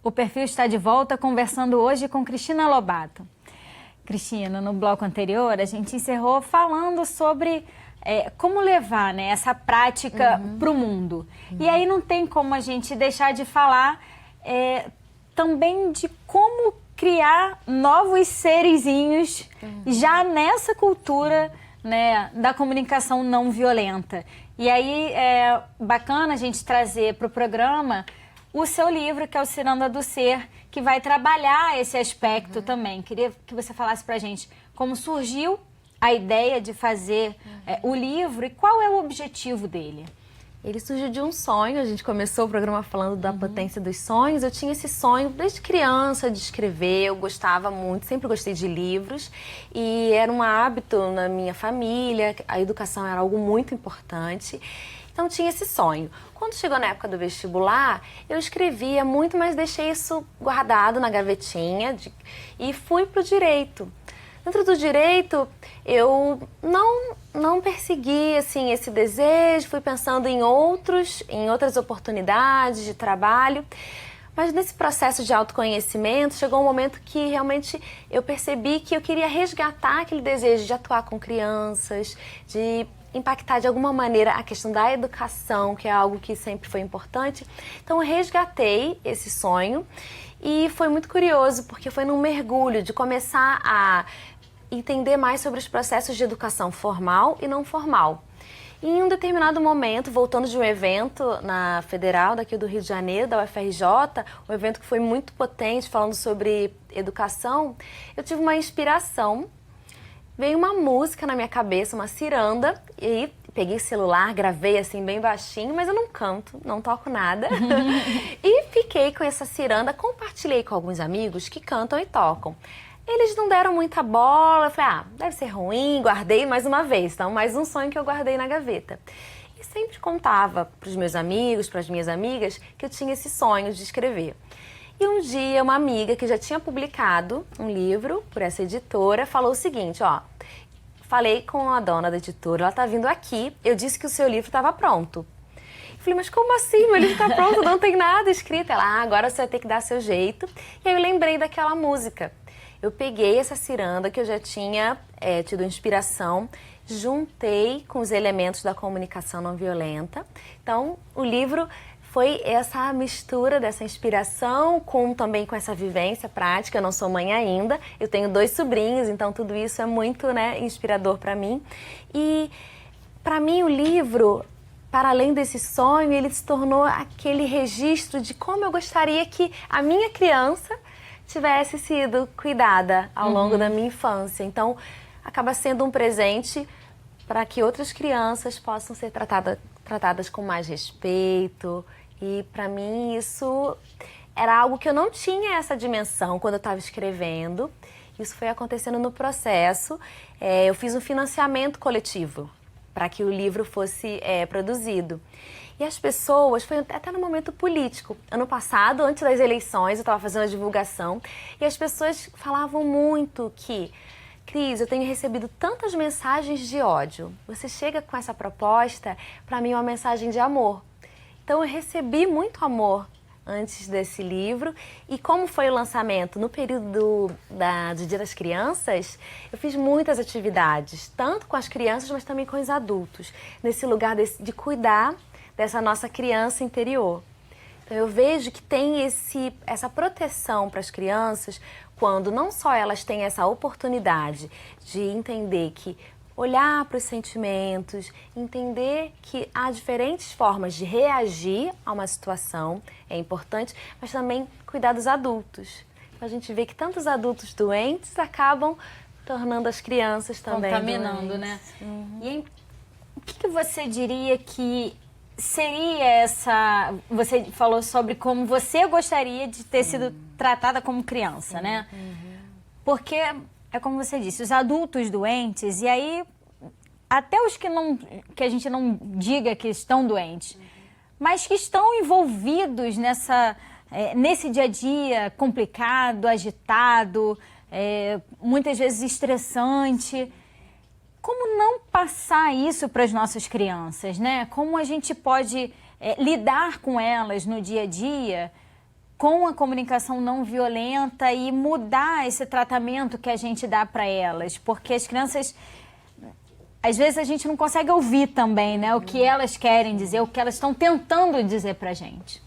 O Perfil está de volta conversando hoje com Cristina Lobato. Cristina, no bloco anterior a gente encerrou falando sobre como levar, né, essa prática para o mundo. E aí não tem como a gente deixar de falar também de como criar novos serizinhos já nessa cultura, né, da comunicação não violenta. E aí é bacana a gente trazer para o programa o seu livro, que é o Ciranda do Ser, que vai trabalhar esse aspecto também. Queria que você falasse pra gente como surgiu a ideia de fazer o livro e qual é o objetivo dele. Ele surgiu de um sonho, a gente começou o programa falando da potência dos sonhos. Eu tinha esse sonho desde criança de escrever, eu gostava muito, sempre gostei de livros. E era um hábito na minha família, a educação era algo muito importante. Então tinha esse sonho. Quando chegou na época do vestibular, eu escrevia muito, mas deixei isso guardado na gavetinha e fui para o direito. Dentro do direito, eu não persegui assim, esse desejo, fui pensando em outras oportunidades de trabalho. Mas nesse processo de autoconhecimento, chegou um momento que realmente eu percebi que eu queria resgatar aquele desejo de atuar com crianças, de impactar de alguma maneira a questão da educação, que é algo que sempre foi importante. Então eu resgatei esse sonho e foi muito curioso, porque foi num mergulho de começar a entender mais sobre os processos de educação formal e não formal. E em um determinado momento, voltando de um evento na Federal, daqui do Rio de Janeiro, da UFRJ, um evento que foi muito potente, falando sobre educação, eu tive uma inspiração. Veio uma música na minha cabeça, uma ciranda, e peguei o celular, gravei assim bem baixinho, mas eu não canto, não toco nada. E fiquei com essa ciranda, compartilhei com alguns amigos que cantam e tocam. Eles não deram muita bola, eu falei, deve ser ruim, guardei mais uma vez, então mais um sonho que eu guardei na gaveta. E sempre contava para os meus amigos, para as minhas amigas, que eu tinha esse sonho de escrever. E um dia uma amiga que já tinha publicado um livro por essa editora falou o seguinte, falei com a dona da editora, ela tá vindo aqui, eu disse que o seu livro estava pronto. Eu falei, mas como assim? Meu livro tá pronto, não tem nada escrito. Ela, agora você vai ter que dar seu jeito. E aí eu lembrei daquela música. Eu peguei essa ciranda que eu já tinha tido inspiração, juntei com os elementos da comunicação não violenta. Então, o livro foi essa mistura dessa inspiração também com essa vivência prática. Eu não sou mãe ainda, eu tenho 2 sobrinhos, então tudo isso é muito inspirador para mim. E para mim o livro, para além desse sonho, ele se tornou aquele registro de como eu gostaria que a minha criança tivesse sido cuidada ao longo da minha infância. Então, acaba sendo um presente para que outras crianças possam ser tratadas com mais respeito. E para mim isso era algo que eu não tinha essa dimensão quando eu estava escrevendo. Isso foi acontecendo no processo. Eu fiz um financiamento coletivo para que o livro fosse produzido. E as pessoas, foi até no momento político. Ano passado, antes das eleições, eu estava fazendo a divulgação e as pessoas falavam muito que, Cris, eu tenho recebido tantas mensagens de ódio. Você chega com essa proposta, para mim é uma mensagem de amor. Então eu recebi muito amor antes desse livro. E como foi o lançamento? No período do Dia das Crianças, eu fiz muitas atividades, tanto com as crianças, mas também com os adultos, nesse lugar de cuidar dessa nossa criança interior. Então eu vejo que tem essa proteção para as crianças quando não só elas têm essa oportunidade de entender que olhar para os sentimentos, entender que há diferentes formas de reagir a uma situação, é importante, mas também cuidar dos adultos. A gente vê que tantos adultos doentes acabam tornando as crianças também contaminando, doentes, né? E aí, o que você diria que seria essa... Você falou sobre como você gostaria de ter sido tratada como criança, né? Porque, é como você disse, os adultos doentes, e aí até os que a gente não diga que estão doentes, mas que estão envolvidos nesse dia a dia complicado, agitado, muitas vezes estressante. Como não passar isso para as nossas crianças, né? Como a gente pode lidar com elas no dia a dia com a comunicação não violenta e mudar esse tratamento que a gente dá para elas, porque as crianças, às vezes a gente não consegue ouvir também, né, o que elas querem dizer, o que elas estão tentando dizer para a gente.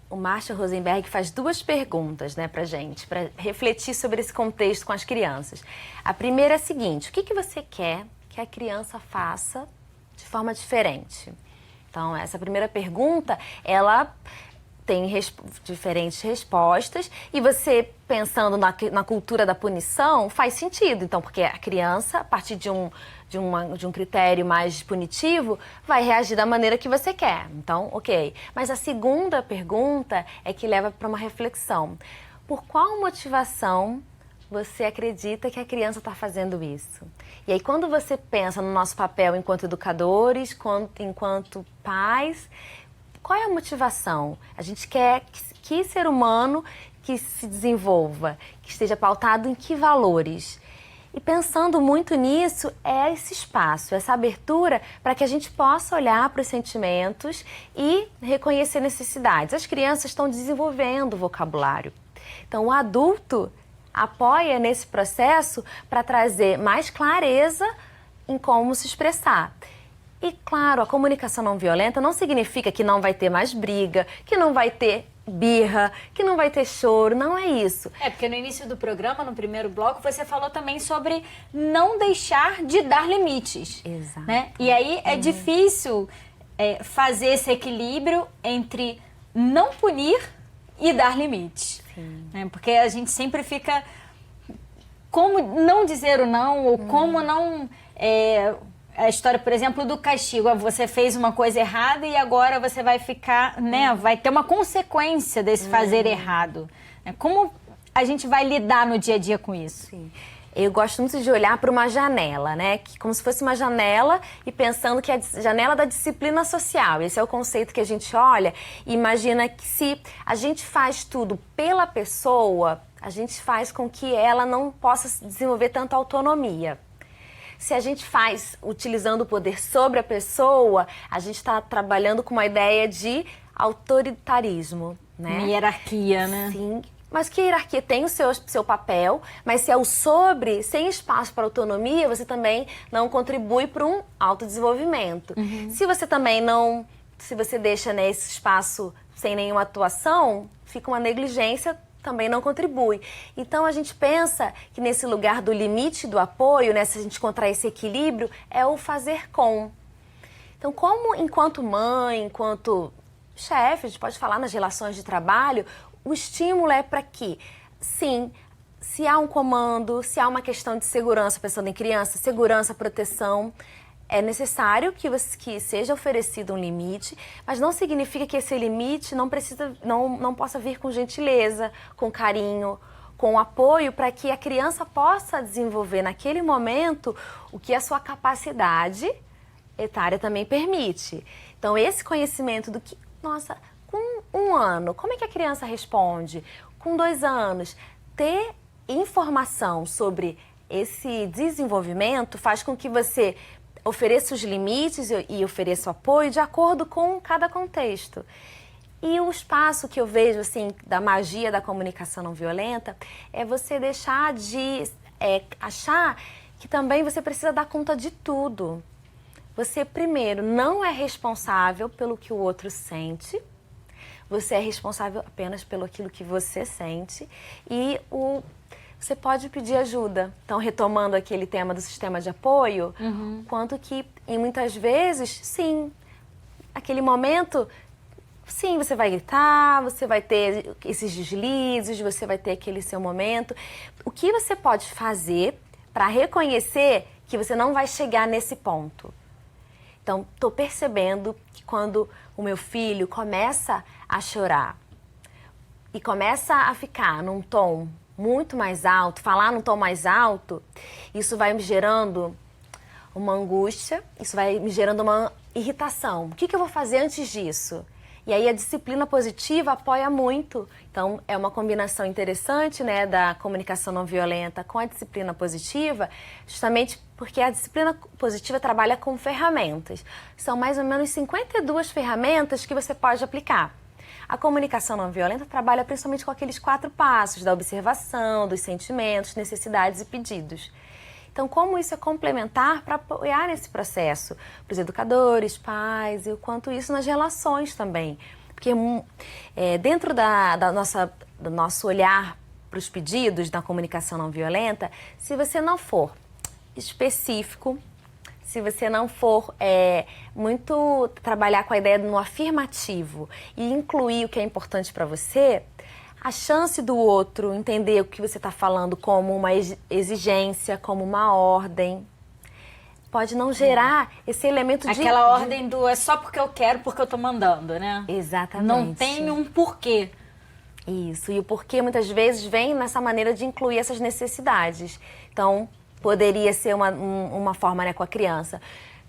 O Marshall Rosenberg faz 2 perguntas, né, pra gente, para refletir sobre esse contexto com as crianças. A primeira é a seguinte: o que você quer que a criança faça de forma diferente? Então, essa primeira pergunta, ela tem diferentes respostas, e você, pensando na cultura da punição, faz sentido. Então, porque a criança, a partir de um critério mais punitivo, vai reagir da maneira que você quer. Então, ok. Mas a segunda pergunta é que leva para uma reflexão. Por qual motivação você acredita que a criança está fazendo isso? E aí, quando você pensa no nosso papel enquanto educadores, enquanto pais, qual é a motivação? A gente quer que ser humano que se desenvolva, que esteja pautado em que valores? E pensando muito nisso, é esse espaço, essa abertura para que a gente possa olhar para os sentimentos e reconhecer necessidades. As crianças estão desenvolvendo vocabulário. Então, o adulto apoia nesse processo para trazer mais clareza em como se expressar. E, claro, a comunicação não violenta não significa que não vai ter mais briga, que não vai ter birra, que não vai ter choro, não é isso. Porque no início do programa, no primeiro bloco, você falou também sobre não deixar de dar limites. Exato. Né? E aí é difícil fazer esse equilíbrio entre não punir e dar limites. Né? Porque a gente sempre fica... Como não dizer o não, ou como não... A história, por exemplo, do castigo. Você fez uma coisa errada e agora você vai ficar, né? Vai ter uma consequência desse fazer errado. Como a gente vai lidar no dia a dia com isso? Sim. Eu gosto muito de olhar para uma janela, né? Como se fosse uma janela, e pensando que é a janela da disciplina social. Esse é o conceito que a gente olha e imagina que se a gente faz tudo pela pessoa, a gente faz com que ela não possa desenvolver tanta autonomia. Se a gente faz utilizando o poder sobre a pessoa, a gente está trabalhando com uma ideia de autoritarismo, né? Uma hierarquia, né? Sim, mas que a hierarquia tem o seu papel, mas se é o sobre, sem espaço para autonomia, você também não contribui para um autodesenvolvimento. Se você também não, se você deixa, né, esse espaço sem nenhuma atuação, fica uma negligência, também não contribui. Então, a gente pensa que nesse lugar do limite do apoio, né, se a gente encontrar esse equilíbrio, é o fazer com. Então, como enquanto mãe, enquanto chefe, a gente pode falar nas relações de trabalho, o estímulo é para que, sim, se há um comando, se há uma questão de segurança, pensando em criança, segurança, proteção, é necessário que seja oferecido um limite, mas não significa que esse limite não possa vir com gentileza, com carinho, com apoio, para que a criança possa desenvolver naquele momento o que a sua capacidade etária também permite. Então, esse conhecimento do que, nossa, com 1 ano, como é que a criança responde? Com 2 anos, ter informação sobre esse desenvolvimento faz com que você ofereça os limites e ofereça o apoio de acordo com cada contexto. E o espaço que eu vejo, assim, da magia da comunicação não violenta é você deixar de achar que também você precisa dar conta de tudo. Você, primeiro, não é responsável pelo que o outro sente. Você é responsável apenas pelo aquilo que você sente. E você pode pedir ajuda. Então, retomando aquele tema do sistema de apoio, quanto que, e muitas vezes, sim, aquele momento, sim, você vai gritar, você vai ter esses deslizes, você vai ter aquele seu momento. O que você pode fazer para reconhecer que você não vai chegar nesse ponto? Então, estou percebendo que quando o meu filho começa a chorar e começa a ficar num tom muito mais alto, falar num tom mais alto, isso vai me gerando uma angústia, isso vai me gerando uma irritação. O que eu vou fazer antes disso? E aí a disciplina positiva apoia muito. Então, é uma combinação interessante, né, da comunicação não violenta com a disciplina positiva, justamente porque a disciplina positiva trabalha com ferramentas. São mais ou menos 52 ferramentas que você pode aplicar. A comunicação não violenta trabalha principalmente com aqueles 4 passos da observação, dos sentimentos, necessidades e pedidos. Então, como isso é complementar para apoiar nesse processo para os educadores, pais, e o quanto isso nas relações também. Porque dentro do nosso olhar para os pedidos da comunicação não violenta, se você não for específico, se você não for muito trabalhar com a ideia no afirmativo e incluir o que é importante para você, a chance do outro entender o que você está falando como uma exigência, como uma ordem, pode não gerar esse elemento de... Aquela ordem do é só porque eu quero, porque eu tô mandando, né? Exatamente. Não tem um porquê. Isso, e o porquê muitas vezes vem nessa maneira de incluir essas necessidades. Então, poderia ser uma forma, né, com a criança.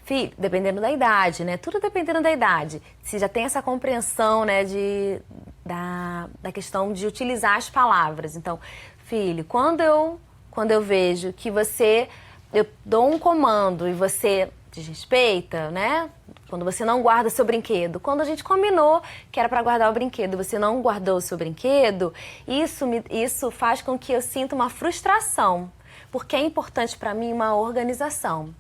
Filho, dependendo da idade, né? Tudo dependendo da idade. Se já tem essa compreensão, né, da questão de utilizar as palavras. Então, filho, quando eu vejo que eu dou um comando e você desrespeita, né? Quando você não guarda seu brinquedo. Quando a gente combinou que era para guardar o brinquedo, você não guardou o seu brinquedo, isso faz com que eu sinta uma frustração, porque é importante para mim uma organização.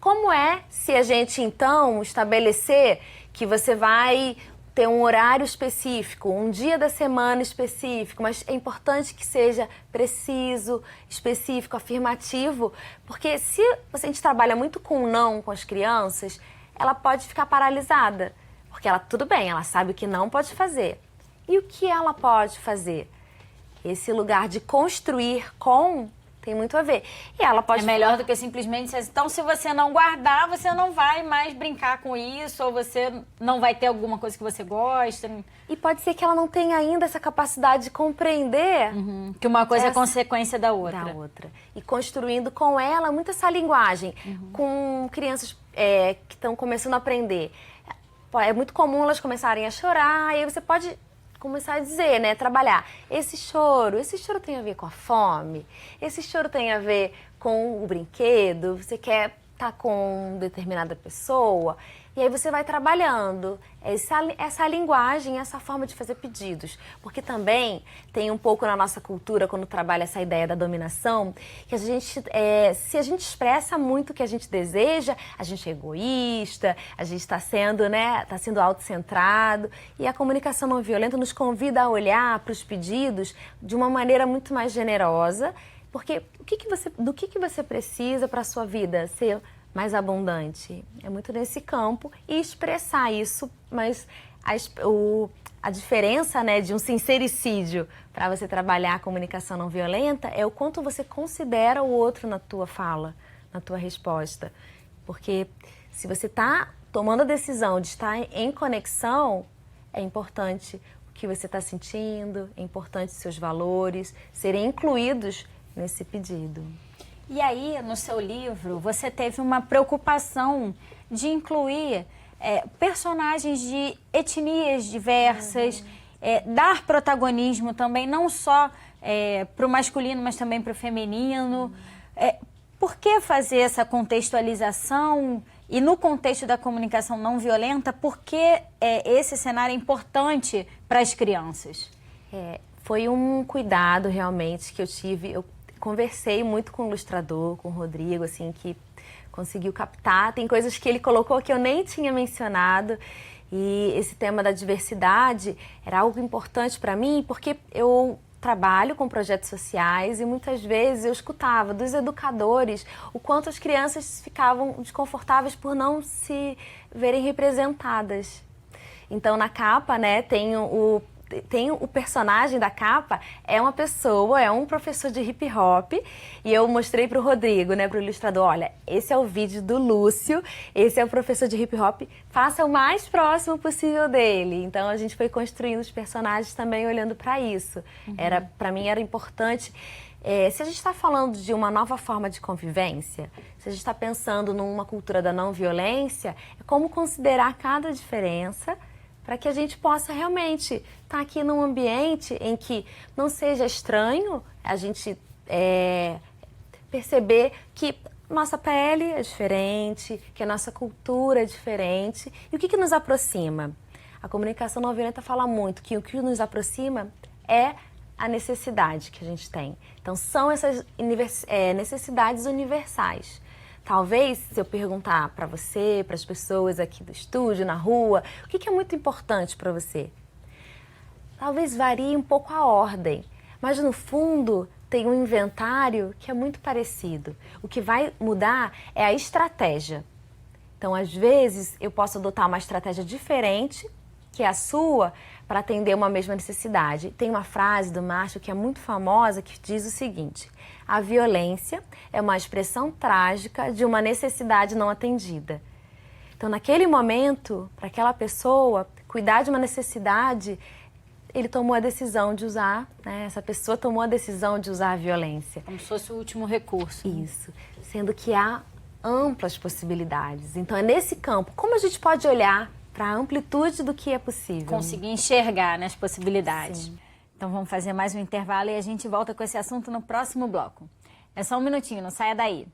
Como é se a gente, então, estabelecer que você vai ter um horário específico, um dia da semana específico, mas é importante que seja preciso, específico, afirmativo, porque se a gente trabalha muito com o não com as crianças, ela pode ficar paralisada, porque tudo bem, ela sabe o que não pode fazer. E o que ela pode fazer? Esse lugar de construir com tem muito a ver. E ela pode... É melhor do que simplesmente dizer, então se você não guardar, você não vai mais brincar com isso, ou você não vai ter alguma coisa que você gosta. E pode ser que ela não tenha ainda essa capacidade de compreender... Que uma coisa é consequência da outra. Da outra. E construindo com ela muito essa linguagem. Com crianças que estão começando a aprender. É muito comum elas começarem a chorar, e aí você pode... começar a dizer, né, trabalhar. Esse choro tem a ver com a fome, esse choro tem a ver com o brinquedo, você quer estar com determinada pessoa, e aí você vai trabalhando essa linguagem, essa forma de fazer pedidos. Porque também tem um pouco na nossa cultura, quando trabalha essa ideia da dominação, que a gente, se a gente expressa muito o que a gente deseja, a gente é egoísta, a gente está sendo, né, tá sendo autocentrado. E a comunicação não violenta nos convida a olhar para os pedidos de uma maneira muito mais generosa, porque do que você precisa para a sua vida ser mais abundante? É muito nesse campo e expressar isso, mas a diferença, né, de um sincericídio para você trabalhar a comunicação não violenta é o quanto você considera o outro na tua fala, na tua resposta. Porque se você está tomando a decisão de estar em conexão, é importante o que você está sentindo, é importante seus valores serem incluídos nesse pedido. E aí, no seu livro, você teve uma preocupação de incluir personagens de etnias diversas, dar protagonismo também, não só para o masculino, mas também para o feminino. Por que fazer essa contextualização? E no contexto da comunicação não violenta, por que esse cenário é importante para as crianças? Foi um cuidado realmente que eu tive. Eu conversei muito com o ilustrador, com o Rodrigo, assim, que conseguiu captar. Tem coisas que ele colocou que eu nem tinha mencionado. E esse tema da diversidade era algo importante para mim, porque eu trabalho com projetos sociais e muitas vezes eu escutava dos educadores o quanto as crianças ficavam desconfortáveis por não se verem representadas. Então, na capa, né, tem o personagem da capa, é uma pessoa, é um professor de hip hop, e eu mostrei pro Rodrigo, né, pro ilustrador, olha, esse é o vídeo do Lúcio, esse é o professor de hip hop, faça o mais próximo possível dele. Então a gente foi construindo os personagens também olhando para isso. Para mim era importante, se a gente está falando de uma nova forma de convivência, se a gente está pensando numa cultura da não violência, é como considerar cada diferença, para que a gente possa realmente estar aqui num ambiente em que não seja estranho a gente perceber que nossa pele é diferente, que a nossa cultura é diferente. E o que nos aproxima? A comunicação não violenta fala muito que o que nos aproxima é a necessidade que a gente tem. Então, são essas necessidades universais. Talvez, se eu perguntar para você, para as pessoas aqui do estúdio, na rua, o que é muito importante para você? Talvez varie um pouco a ordem, mas no fundo tem um inventário que é muito parecido. O que vai mudar é a estratégia. Então, às vezes, eu posso adotar uma estratégia diferente que é a sua para atender uma mesma necessidade. Tem uma frase do Marshall que é muito famosa que diz o seguinte: a violência é uma expressão trágica de uma necessidade não atendida. Então, naquele momento, para aquela pessoa, cuidar de uma necessidade, ele tomou a decisão de usar, né? Essa pessoa tomou a decisão de usar a violência. Como se fosse o último recurso. Isso, sendo que há amplas possibilidades. Então, é nesse campo, como a gente pode olhar para a amplitude do que é possível? Conseguir enxergar, né, as possibilidades. Sim. Então vamos fazer mais um intervalo e a gente volta com esse assunto no próximo bloco. É só um minutinho, não saia daí.